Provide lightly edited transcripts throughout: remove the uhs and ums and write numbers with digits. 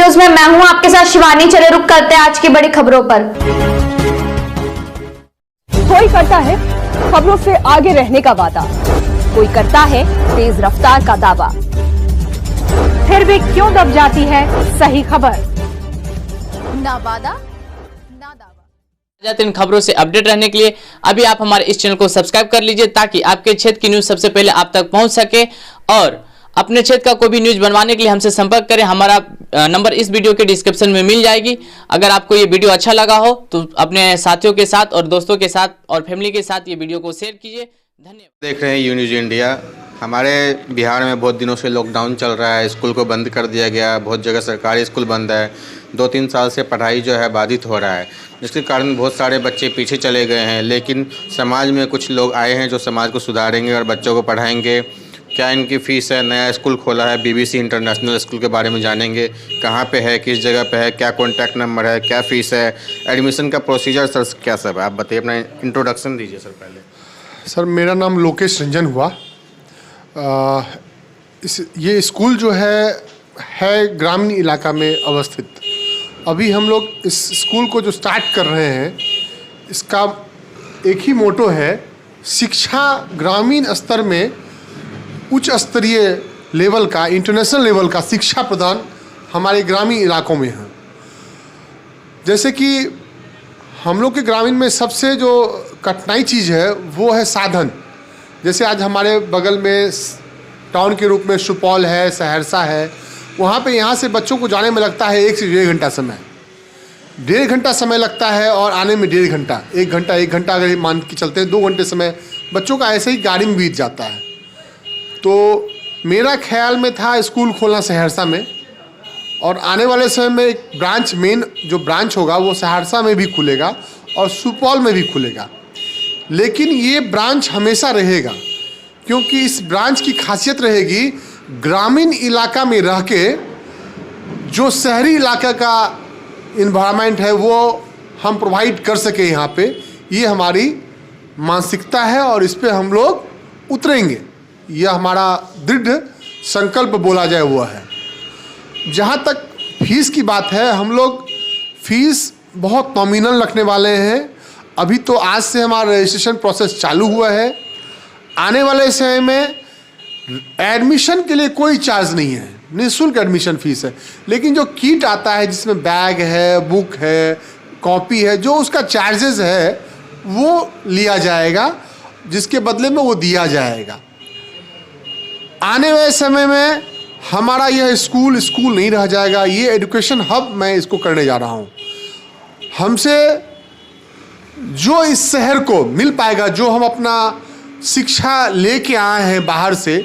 News में मैं हूं आपके साथ शिवानी। चले रुक करते हैं आज की बड़ी खबरों पर। कोई करता है खबरों से आगे रहने का वादा, कोई करता है तेज रफ्तार का दावा, फिर भी क्यों दब जाती है सही खबर? ना वादा ना दावा। इन खबरों से अपडेट रहने के लिए अभी आप हमारे इस चैनल को सब्सक्राइब कर लीजिए ताकि आपके क्षेत्र की न्यूज सबसे पहले आप तक पहुंच सके। और अपने क्षेत्र का कोई भी न्यूज बनवाने के लिए हमसे संपर्क करें। हमारा नंबर इस वीडियो के डिस्क्रिप्शन में मिल जाएगी। अगर आपको ये वीडियो अच्छा लगा हो तो अपने साथियों के साथ और दोस्तों के साथ और फैमिली के साथ ये वीडियो को शेयर कीजिए। धन्यवाद। देख रहे हैं यू न्यूज़ इंडिया। हमारे बिहार में बहुत दिनों से लॉकडाउन चल रहा है, स्कूल को बंद कर दिया गया, बहुत जगह सरकारी स्कूल बंद है। 2-3 साल से पढ़ाई जो है बाधित हो रहा है, जिसके कारण बहुत सारे बच्चे पीछे चले गए हैं। लेकिन समाज में कुछ लोग आए हैं जो समाज को सुधारेंगे और बच्चों को पढ़ाएंगे। क्या इनकी फ़ीस है, नया स्कूल खोला है बीबीसी इंटरनेशनल स्कूल के बारे में जानेंगे। कहाँ पे है, किस जगह पे है, क्या कॉन्टैक्ट नंबर है, क्या फ़ीस है, एडमिशन का प्रोसीजर सर क्या सब है, आप बताइए। अपना इंट्रोडक्शन दीजिए सर पहले। सर मेरा नाम लोकेश रंजन हुआ। ये स्कूल जो है ग्रामीण इलाका में अवस्थित। अभी हम लोग इस स्कूल को जो स्टार्ट कर रहे हैं, इसका एक ही मोटो है, शिक्षा ग्रामीण स्तर में उच्च स्तरीय लेवल का, इंटरनेशनल लेवल का शिक्षा प्रदान हमारे ग्रामीण इलाकों में है। जैसे कि हम लोग के ग्रामीण में सबसे जो कठिनाई चीज़ है वो है साधन। जैसे आज हमारे बगल में टाउन के रूप में सुपौल है, सहरसा है, वहाँ पे यहाँ से बच्चों को जाने में लगता है 1 से 1.5 घंटा समय। 1.5 घंटा समय लगता है और आने में 1.5 घंटा, 1 घंटा अगर मान के चलते हैं 2 घंटे समय बच्चों का ऐसे ही गाड़ी में बीत जाता है। तो मेरा ख्याल में था स्कूल खोलना सहरसा में, और आने वाले समय में एक ब्रांच, मेन जो ब्रांच होगा वो सहरसा में भी खुलेगा और सुपौल में भी खुलेगा। लेकिन ये ब्रांच हमेशा रहेगा, क्योंकि इस ब्रांच की खासियत रहेगी ग्रामीण इलाका में रह के जो शहरी इलाका का इन्वायरमेंट है वो हम प्रोवाइड कर सके यहाँ पे। ये हमारी मानसिकता है और इस पे हम लोग उतरेंगे, यह हमारा दृढ़ संकल्प बोला जाए वो है। जहाँ तक फीस की बात है, हम लोग फीस बहुत नॉमिनल रखने वाले हैं। अभी तो आज से हमारा रजिस्ट्रेशन प्रोसेस चालू हुआ है। आने वाले समय में एडमिशन के लिए कोई चार्ज नहीं है, निःशुल्क एडमिशन फीस है। लेकिन जो किट आता है जिसमें बैग है, बुक है, कॉपी है, जो उसका चार्जेस है वो लिया जाएगा, जिसके बदले में वो दिया जाएगा। आने वाले समय में हमारा यह स्कूल नहीं रह जाएगा, ये एजुकेशन हब मैं इसको करने जा रहा हूँ। हमसे जो इस शहर को मिल पाएगा, जो हम अपना शिक्षा लेके आए हैं बाहर से,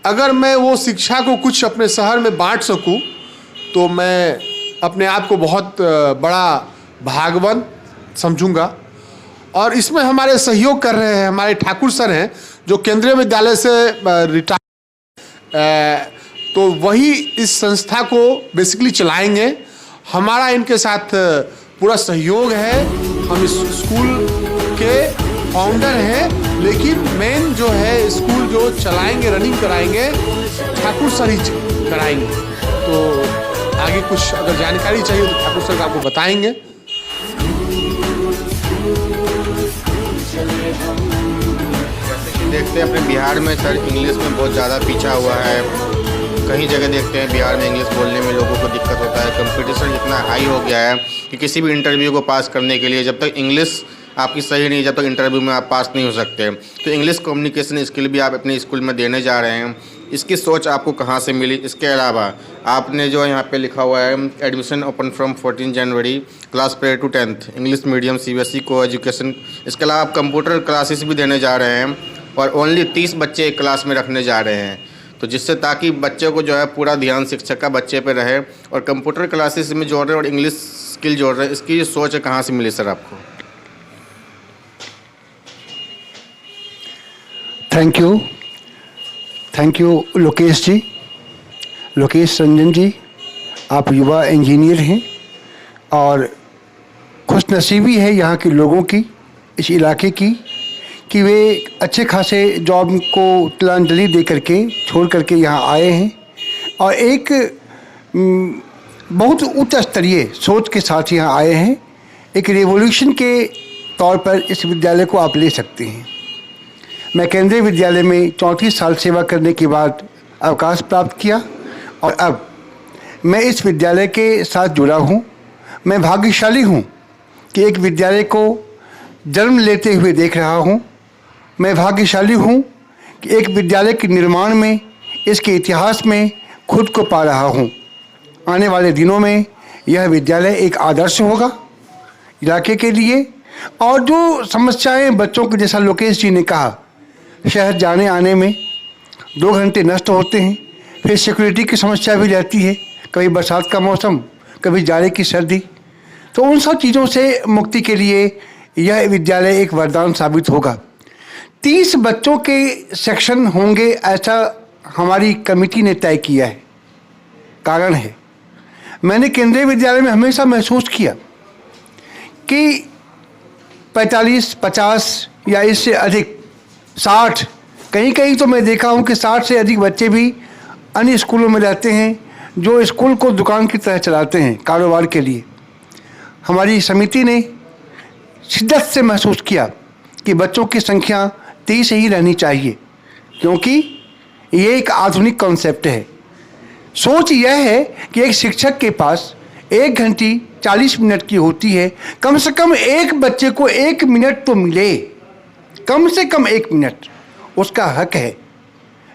अगर मैं वो शिक्षा को कुछ अपने शहर में बांट सकूं तो मैं अपने आप को बहुत बड़ा भाग्यवान समझूंगा। और इसमें हमारे सहयोग कर रहे हैं हमारे ठाकुर सर हैं, जो केंद्रीय विद्यालय से रिटायर, तो वही इस संस्था को बेसिकली चलाएंगे। हमारा इनके साथ पूरा सहयोग है। हम इस स्कूल के फाउंडर हैं, लेकिन मेन जो है स्कूल जो चलाएंगे, रनिंग कराएंगे, ठाकुर सर ही कराएंगे। तो आगे कुछ अगर जानकारी चाहिए तो ठाकुर सर आपको बताएंगे। देखते हैं अपने बिहार में सर इंग्लिश में बहुत ज़्यादा पीछा हुआ है। कई जगह देखते हैं बिहार में इंग्लिश बोलने में लोगों को दिक्कत होता है। कंपटीशन इतना हाई हो गया है कि किसी भी इंटरव्यू को पास करने के लिए जब तक इंग्लिश आपकी सही नहीं, जब तक इंटरव्यू में आप पास नहीं हो सकते। तो इंग्लिश कम्युनिकेशन स्किल भी आप अपने स्कूल में देने जा रहे हैं। इसकी सोच आपको कहाँ से मिली? इसके अलावा आपने जो यहाँ पे लिखा हुआ है admission open from 14 January, class play to 10th, English medium CBSE coeducation. इसके अलावा आप कंप्यूटर क्लासेस भी देने जा रहे हैं और ओनली 30 बच्चे एक क्लास में रखने जा रहे हैं। तो जिससे ताकि बच्चे को जो है पूरा ध्यान शिक्षक का बच्चे पे रहे, और कंप्यूटर क्लासेस में जोड़ रहे हैं और इंग्लिश स्किल जोड़ रहे हैं। इसकी सोच कहाँ से मिली सर आपको? थैंक यू लोकेश जी, लोकेश रंजन जी। आप युवा इंजीनियर हैं और खुशनसीबी है यहाँ के लोगों की, इस इलाके की, कि वे अच्छे खासे जॉब को तिलांजलि दे करके छोड़ करके यहाँ आए हैं। और एक बहुत उच्च स्तरीय सोच के साथ यहाँ आए हैं। एक रेवोल्यूशन के तौर पर इस विद्यालय को आप ले सकते हैं। मैं केंद्रीय विद्यालय में 34 साल सेवा करने के बाद अवकाश प्राप्त किया और अब मैं इस विद्यालय के साथ जुड़ा हूँ। मैं भाग्यशाली हूँ कि एक विद्यालय को जन्म लेते हुए देख रहा हूँ। मैं भाग्यशाली हूँ कि एक विद्यालय के निर्माण में, इसके इतिहास में खुद को पा रहा हूँ। आने वाले दिनों में यह विद्यालय एक आदर्श होगा इलाके के लिए। और जो समस्याएं बच्चों को, जैसा लोकेश जी ने कहा, शहर जाने आने में 2 घंटे नष्ट होते हैं, फिर सिक्योरिटी की समस्या भी रहती है, कभी बरसात का मौसम, कभी जाड़े की सर्दी। तो उन सब चीज़ों से मुक्ति के लिए यह विद्यालय एक वरदान साबित होगा। 30 बच्चों के सेक्शन होंगे ऐसा हमारी कमेटी ने तय किया है। कारण है, मैंने केंद्रीय विद्यालय में हमेशा महसूस किया कि 45, 50 या इससे अधिक, 60, कहीं कहीं तो मैं देखा हूँ कि 60 से अधिक बच्चे भी अन्य स्कूलों में रहते हैं जो स्कूल को दुकान की तरह चलाते हैं कारोबार के लिए। हमारी समिति ने शिद्दत से महसूस किया कि बच्चों की संख्या 30 ही रहनी चाहिए, क्योंकि ये एक आधुनिक कॉन्सेप्ट है। सोच यह है कि एक शिक्षक के पास 1 घंटी 40 मिनट की होती है, कम से कम एक बच्चे को 1 मिनट तो मिले, कम से कम 1 मिनट उसका हक है।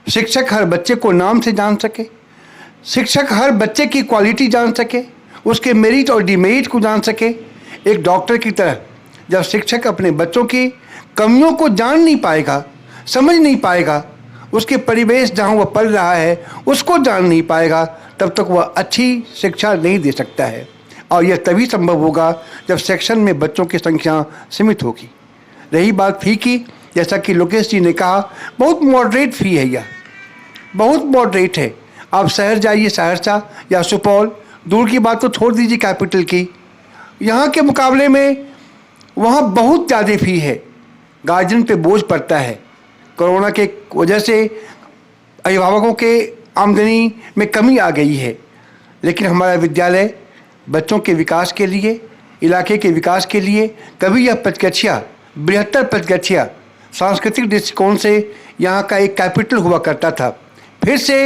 शिक्षक हर बच्चे को नाम से जान सके, शिक्षक हर बच्चे की क्वालिटी जान सके, उसके मेरिट और डिमेरिट को जान सके। एक डॉक्टर की तरह जब शिक्षक अपने बच्चों की कमियों को जान नहीं पाएगा, समझ नहीं पाएगा, उसके परिवेश जहाँ वह पढ़ रहा है उसको जान नहीं पाएगा, तब तक वह अच्छी शिक्षा नहीं दे सकता है। और यह तभी संभव होगा जब सेक्शन में बच्चों की संख्या सीमित होगी। रही बात फ़ी की, जैसा कि लोकेश जी ने कहा, बहुत मॉडरेट फ़ी है, यह बहुत मॉडरेट है। आप शहर जाइए, सहरसा या सुपौल, दूर की बात तो छोड़ दीजिए कैपिटल की, यहाँ के मुकाबले में वहाँ बहुत ज़्यादा फ़ी है। गार्जियन पे बोझ पड़ता है। कोरोना के वजह से अभिभावकों के आमदनी में कमी आ गई है, लेकिन हमारा विद्यालय बच्चों के विकास के लिए, इलाके के विकास के लिए, कभी यह पचगछिया, बृहत्तर पचगछिया सांस्कृतिक दृष्टिकोण से यहाँ का एक कैपिटल हुआ करता था। फिर से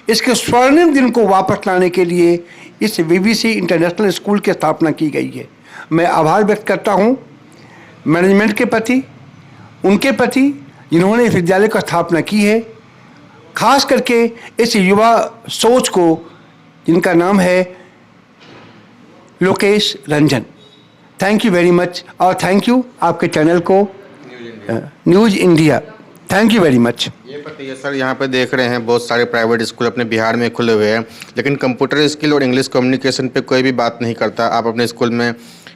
इसके स्वर्णिम दिन को वापस लाने के लिए इस वीवीसी इंटरनेशनल स्कूल की स्थापना की गई है। मैं आभार व्यक्त करता हूँ मैनेजमेंट के प्रति, उनके प्रति जिन्होंने इस विद्यालय की स्थापना की है, खास करके इस युवा सोच को जिनका नाम है Lokesh Ranjan. Thank you very much. और थैंक यू आपके चैनल को news India, thank you very much. ये बताइए सर, यहाँ पे देख रहे हैं बहुत सारे प्राइवेट स्कूल अपने बिहार में खुले हुए हैं, लेकिन कंप्यूटर स्किल और इंग्लिश कम्युनिकेशन पे कोई भी बात नहीं करता। आप अपने स्कूल में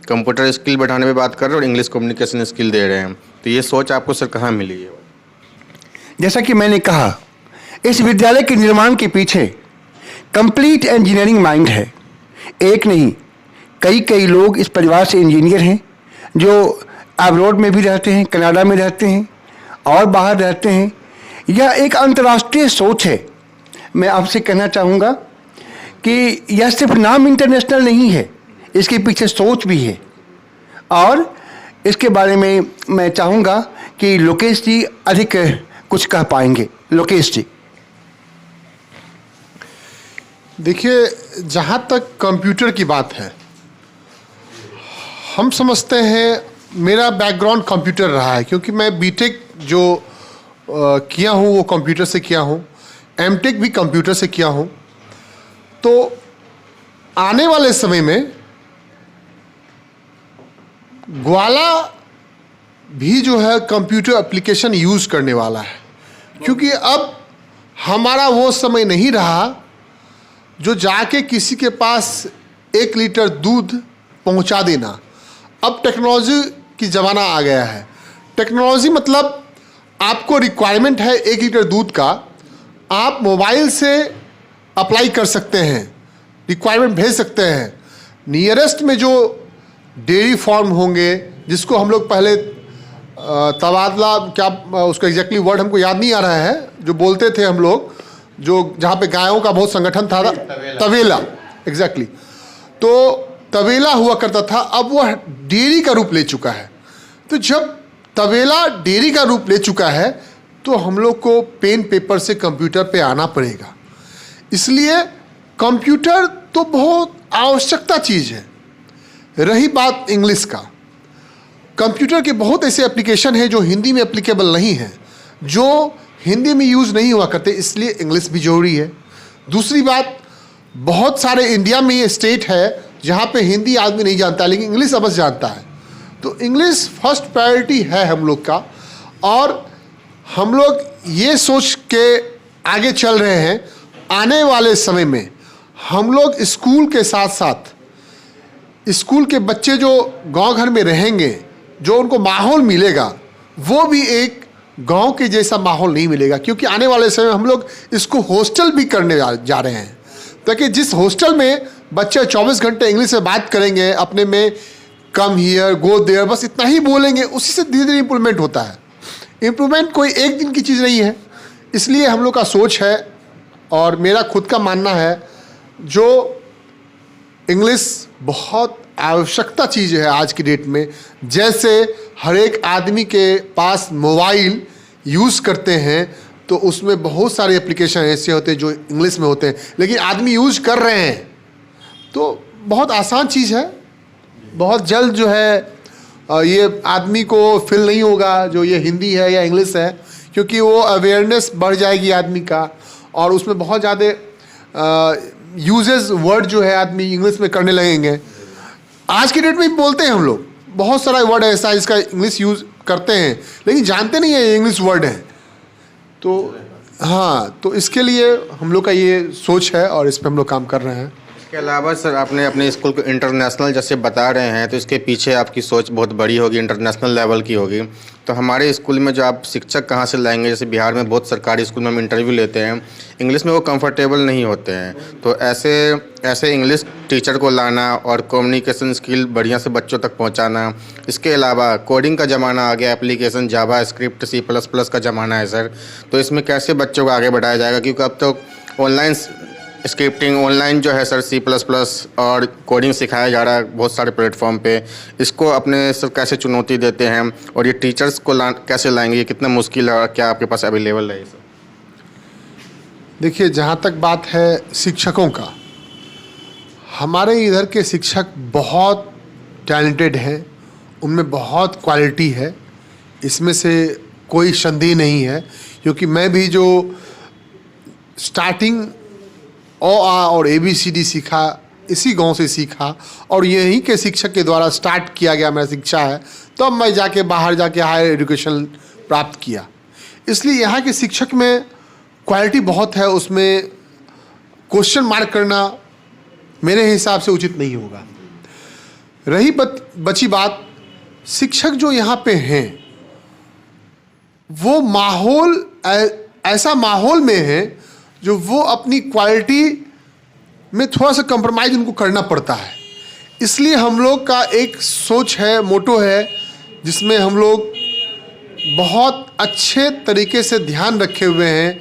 कंप्यूटर स्किल बढ़ाने में बात कर रहे हैं और इंग्लिश कम्युनिकेशन स्किल दे रहे हैं, तो ये सोच आपको सर कहाँ मिली है? जैसा कि मैंने कहा, इस विद्यालय के निर्माण के पीछे कंप्लीट इंजीनियरिंग माइंड है। एक नहीं, कई लोग इस परिवार से इंजीनियर हैं जो अब्रॉड में भी रहते हैं, कनाडा में रहते हैं और बाहर रहते हैं। यह एक अंतर्राष्ट्रीय सोच है। मैं आपसे कहना चाहूँगा कि यह सिर्फ नाम इंटरनेशनल नहीं है, इसके पीछे सोच भी है। और इसके बारे में मैं चाहूँगा कि लोकेश जी अधिक कुछ कह पाएंगे। लोकेश जी। देखिए, जहाँ तक कंप्यूटर की बात है, हम समझते हैं, मेरा बैकग्राउंड कंप्यूटर रहा है, क्योंकि मैं बीटेक जो किया हूँ वो कंप्यूटर से किया हूँ, एमटेक भी कंप्यूटर से किया हूँ। तो आने वाले समय में ग्वाला भी जो है कंप्यूटर एप्लीकेशन यूज़ करने वाला है, क्योंकि अब हमारा वो समय नहीं रहा जो जाके किसी के पास 1 लीटर दूध पहुंचा देना। अब टेक्नोलॉजी की ज़माना आ गया है। टेक्नोलॉजी मतलब आपको रिक्वायरमेंट है 1 लीटर दूध का, आप मोबाइल से अप्लाई कर सकते हैं, रिक्वायरमेंट भेज सकते हैं। नियरेस्ट में जो डेयरी फार्म होंगे, जिसको हम लोग पहले तबादला, क्या उसका एग्जैक्टली वर्ड हमको याद नहीं आ रहा है, जो बोलते थे हम लोग, जो जहाँ पे गायों का बहुत संगठन था, तवेला, एग्जैक्टली। तो तबेला हुआ करता था, अब वह डेयरी का रूप ले चुका है। तो जब तबेला डेयरी का रूप ले चुका है तो हम लोग को पेन पेपर से कंप्यूटर पे आना पड़ेगा। इसलिए कंप्यूटर तो बहुत आवश्यकता चीज़ है। रही बात इंग्लिश का, कंप्यूटर के बहुत ऐसे एप्लीकेशन हैं जो हिंदी में एप्लीकेबल नहीं हैं, जो हिंदी में यूज़ नहीं हुआ करते, इसलिए इंग्लिश भी जरूरी है। दूसरी बात, बहुत सारे इंडिया में ये स्टेट है जहाँ पे हिंदी आदमी नहीं जानता लेकिन इंग्लिश अवश्य जानता है। तो इंग्लिश फर्स्ट प्रायोरिटी है हम लोग का, और हम लोग ये सोच के आगे चल रहे हैं आने वाले समय में हम लोग स्कूल के साथ साथ स्कूल के बच्चे जो गांव घर में रहेंगे, जो उनको माहौल मिलेगा वो भी एक गांव के जैसा माहौल नहीं मिलेगा, क्योंकि आने वाले समय हम लोग इसको हॉस्टल भी करने जा रहे हैं, ताकि जिस हॉस्टल में बच्चे 24 घंटे इंग्लिश में बात करेंगे, अपने में कम हियर गो देयर बस इतना ही बोलेंगे, उसी से धीरे धीरे इम्प्रूवमेंट होता है। इम्प्रूवमेंट कोई एक दिन की चीज़ नहीं है। इसलिए हम लोग का सोच है और मेरा खुद का मानना है, जो इंग्लिश बहुत आवश्यकता चीज़ है आज की डेट में। जैसे हर एक आदमी के पास मोबाइल यूज़ करते हैं तो उसमें बहुत सारे एप्लीकेशन ऐसे होते हैं जो इंग्लिश में होते हैं, लेकिन आदमी यूज कर रहे हैं, तो बहुत आसान चीज़ है। बहुत जल्द जो है ये आदमी को फील नहीं होगा जो ये हिंदी है या इंग्लिश है, क्योंकि वो अवेयरनेस बढ़ जाएगी आदमी का, और उसमें बहुत ज़्यादा यूजेस वर्ड जो है आदमी इंग्लिश में करने लगेंगे। आज की डेट में बोलते हैं हम लोग, बहुत सारा वर्ड ऐसा है इसका इंग्लिश यूज़ करते हैं लेकिन जानते नहीं है ये इंग्लिश वर्ड है। तो हाँ, तो इसके लिए हम लोग का ये सोच है और इस पर हम लोग काम कर रहे हैं। इसके अलावा सर, आपने अपने स्कूल को इंटरनेशनल जैसे बता रहे हैं, तो इसके पीछे आपकी सोच बहुत बड़ी होगी, इंटरनेशनल लेवल की होगी। तो हमारे स्कूल में जो आप शिक्षक कहाँ से लाएंगे? जैसे बिहार में बहुत सरकारी स्कूल में हम इंटरव्यू लेते हैं, इंग्लिश में वो कंफर्टेबल नहीं होते हैं, तो ऐसे इंग्लिश टीचर को लाना और कम्युनिकेशन स्किल बढ़िया से बच्चों तक पहुँचाना। इसके अलावा कोडिंग का ज़माना आ गया, एप्लीकेशन जावा स्क्रिप्ट C++ का ज़माना है सर, तो इसमें कैसे बच्चों को आगे बढ़ाया जाएगा? क्योंकि अब तो ऑनलाइन स्क्रिप्टिंग, ऑनलाइन जो है सर C++ और कोडिंग सिखाया जा रहा है बहुत सारे प्लेटफॉर्म पे। इसको अपने सर कैसे चुनौती देते हैं और ये टीचर्स को कैसे लाएंगे? ये कितना मुश्किल है और क्या आपके पास अवेलेबल है सर? देखिए, जहाँ तक बात है शिक्षकों का, हमारे इधर के शिक्षक बहुत टैलेंटेड हैं, उनमें बहुत क्वालिटी है, इसमें से कोई संदेह नहीं है। क्योंकि मैं भी जो स्टार्टिंग अ आ और ABCD सीखा, इसी गांव से सीखा और यहीं के शिक्षक के द्वारा स्टार्ट किया गया मेरा शिक्षा है, तब मैं जाके बाहर जाके हायर एजुकेशन प्राप्त किया। इसलिए यहाँ के शिक्षक में क्वालिटी बहुत है, उसमें क्वेश्चन मार्क करना मेरे हिसाब से उचित नहीं होगा। रही बची बात, शिक्षक जो यहाँ पे हैं वो माहौल ऐसा माहौल में है जो वो अपनी क्वालिटी में थोड़ा सा कंप्रोमाइज़ उनको करना पड़ता है। इसलिए हम लोग का एक सोच है, मोटो है, जिसमें हम लोग बहुत अच्छे तरीके से ध्यान रखे हुए हैं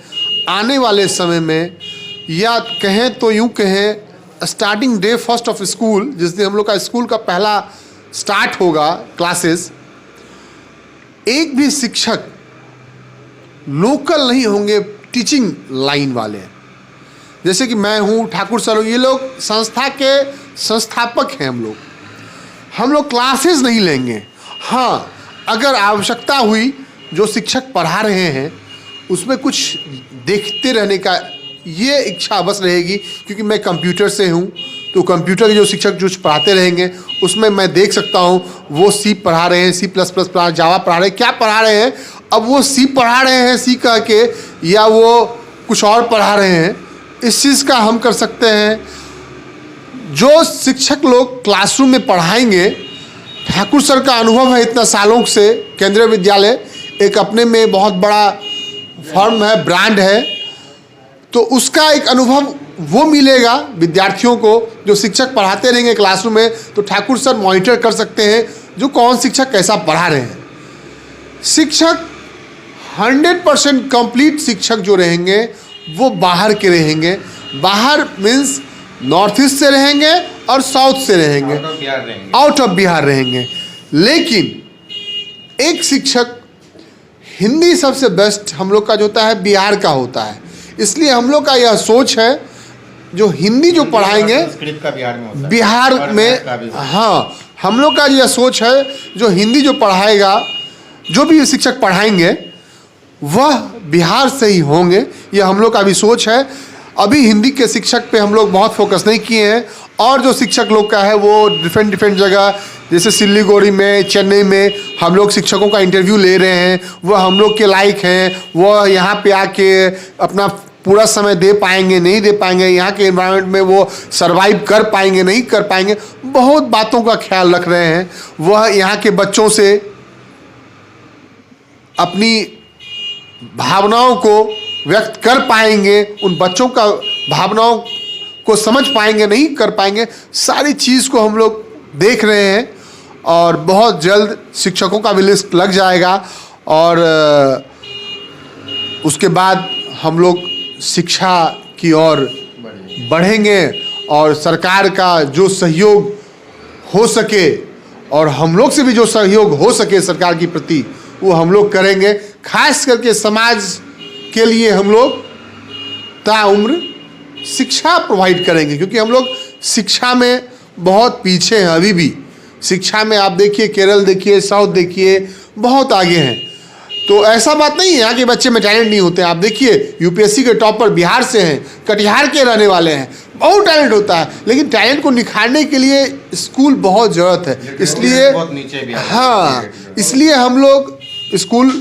आने वाले समय में, या कहें तो यूँ कहें starting day first of school, जिस दिन हम लोग का स्कूल का पहला स्टार्ट होगा क्लासेस, एक भी शिक्षक लोकल नहीं होंगे, टीचिंग लाइन वाले। जैसे कि मैं हूँ, ठाकुर सर, ये लोग संस्था के संस्थापक हैं। हम लोग क्लासेस नहीं लेंगे। हाँ, अगर आवश्यकता हुई जो शिक्षक पढ़ा रहे हैं उसमें कुछ देखते रहने का ये इच्छा अवश्य रहेगी, क्योंकि मैं कंप्यूटर से हूँ, तो कंप्यूटर के जो शिक्षक जो पढ़ाते रहेंगे उसमें मैं देख सकता हूँ वो C पढ़ा रहे हैं, C++ पढ़ा, जावा पढ़ा रहे हैं, क्या पढ़ा रहे हैं। अब वो C पढ़ा रहे हैं C कह के, या वो कुछ और पढ़ा रहे हैं, इस चीज़ का हम कर सकते हैं। जो शिक्षक लोग क्लासरूम में पढ़ाएंगे, ठाकुर सर का अनुभव है इतना सालों से, केंद्रीय विद्यालय एक अपने में बहुत बड़ा फर्म है, ब्रांड है, तो उसका एक अनुभव वो मिलेगा विद्यार्थियों को। जो शिक्षक पढ़ाते रहेंगे क्लासरूम में, तो ठाकुर सर मॉनिटर कर सकते हैं जो कौन शिक्षक कैसा पढ़ा रहे हैं। शिक्षक 100% कंप्लीट शिक्षक जो रहेंगे वो बाहर के रहेंगे। बाहर मीन्स नॉर्थ ईस्ट से रहेंगे और साउथ से रहेंगे, आउट ऑफ बिहार रहेंगे। लेकिन एक शिक्षक हिंदी सबसे बेस्ट हम लोग का जो होता है बिहार का होता है, इसलिए हम लोग का यह सोच है जो हिंदी जो पढ़ाएंगे बिहार में, हाँ हम लोग का यह सोच है जो हिंदी जो पढ़ाएगा, जो भी शिक्षक पढ़ाएंगे वह बिहार से ही होंगे, यह हम लोग का भी सोच है। अभी हिंदी के शिक्षक पे हम लोग बहुत फोकस नहीं किए हैं, और जो शिक्षक लोग का है वो डिफरेंट जगह जैसे सिलीगुड़ी में, चेन्नई में हम लोग शिक्षकों का इंटरव्यू ले रहे हैं, वह हम लोग के लायक हैं, वह यहाँ पे आके अपना पूरा समय दे पाएंगे नहीं दे पाएंगे, यहाँ के एनवायरनमेंट में वो सरवाइव कर पाएंगे नहीं कर पाएंगे, बहुत बातों का ख्याल रख रहे हैं। वह यहाँ के बच्चों से अपनी भावनाओं को व्यक्त कर पाएंगे, उन बच्चों का भावनाओं को समझ पाएंगे नहीं कर पाएंगे, सारी चीज़ को हम लोग देख रहे हैं। और बहुत जल्द शिक्षकों का भी लिस्ट लग जाएगा, और उसके बाद हम लोग शिक्षा की ओर बढ़ेंगे, और सरकार का जो सहयोग हो सके और हम लोग से भी जो सहयोग हो सके सरकार के प्रति, वो हम लोग करेंगे। खास करके समाज के लिए हम लोग ताउम्र शिक्षा प्रोवाइड करेंगे, क्योंकि हम लोग शिक्षा में बहुत पीछे हैं अभी भी। शिक्षा में आप देखिए, केरल देखिए, साउथ देखिए, बहुत आगे हैं। तो ऐसा बात नहीं है यहाँ के बच्चे में टैलेंट नहीं होते। आप देखिए यूपीएससी के टॉपर बिहार से हैं, कटिहार के रहने वाले हैं, बहुत टैलेंट होता है, लेकिन टैलेंट को निखारने के लिए स्कूल बहुत ज़रूरत है। इसलिए हाँ, इसलिए हम लोग स्कूल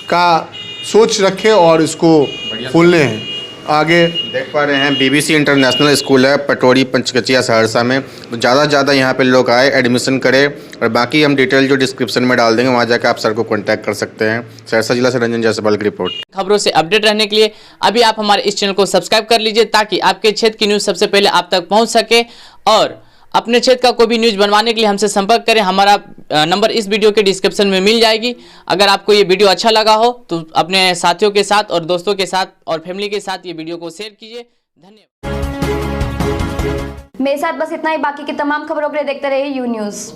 का सोच रखे और इसको खोलने हैं। आगे देख पा रहे हैं बीबीसी इंटरनेशनल स्कूल है पटोरी पंचकचिया सहरसा में, तो ज़्यादा से ज़्यादा यहाँ पे लोग आए, एडमिशन करें, और बाकी हम डिटेल जो डिस्क्रिप्शन में डाल देंगे, वहाँ जाकर आप सर को कॉन्टैक्ट कर सकते हैं। सहरसा जिला से रंजन जायसवाल की रिपोर्ट। खबरों से अपडेट रहने के लिए अभी आप हमारे इस चैनल को सब्सक्राइब कर लीजिए, ताकि आपके क्षेत्र की न्यूज़ सबसे पहले आप तक पहुँच सके। और अपने क्षेत्र का कोई भी न्यूज़ बनवाने के लिए हमसे संपर्क करें, हमारा नंबर इस वीडियो के डिस्क्रिप्शन में मिल जाएगी। अगर आपको ये वीडियो अच्छा लगा हो तो अपने साथियों के साथ और दोस्तों के साथ और फैमिली के साथ ये वीडियो को शेयर कीजिए। धन्यवाद। मेरे साथ बस इतना ही। बाकी की तमाम खबरों के लिए देखते रहिए यू न्यूज़।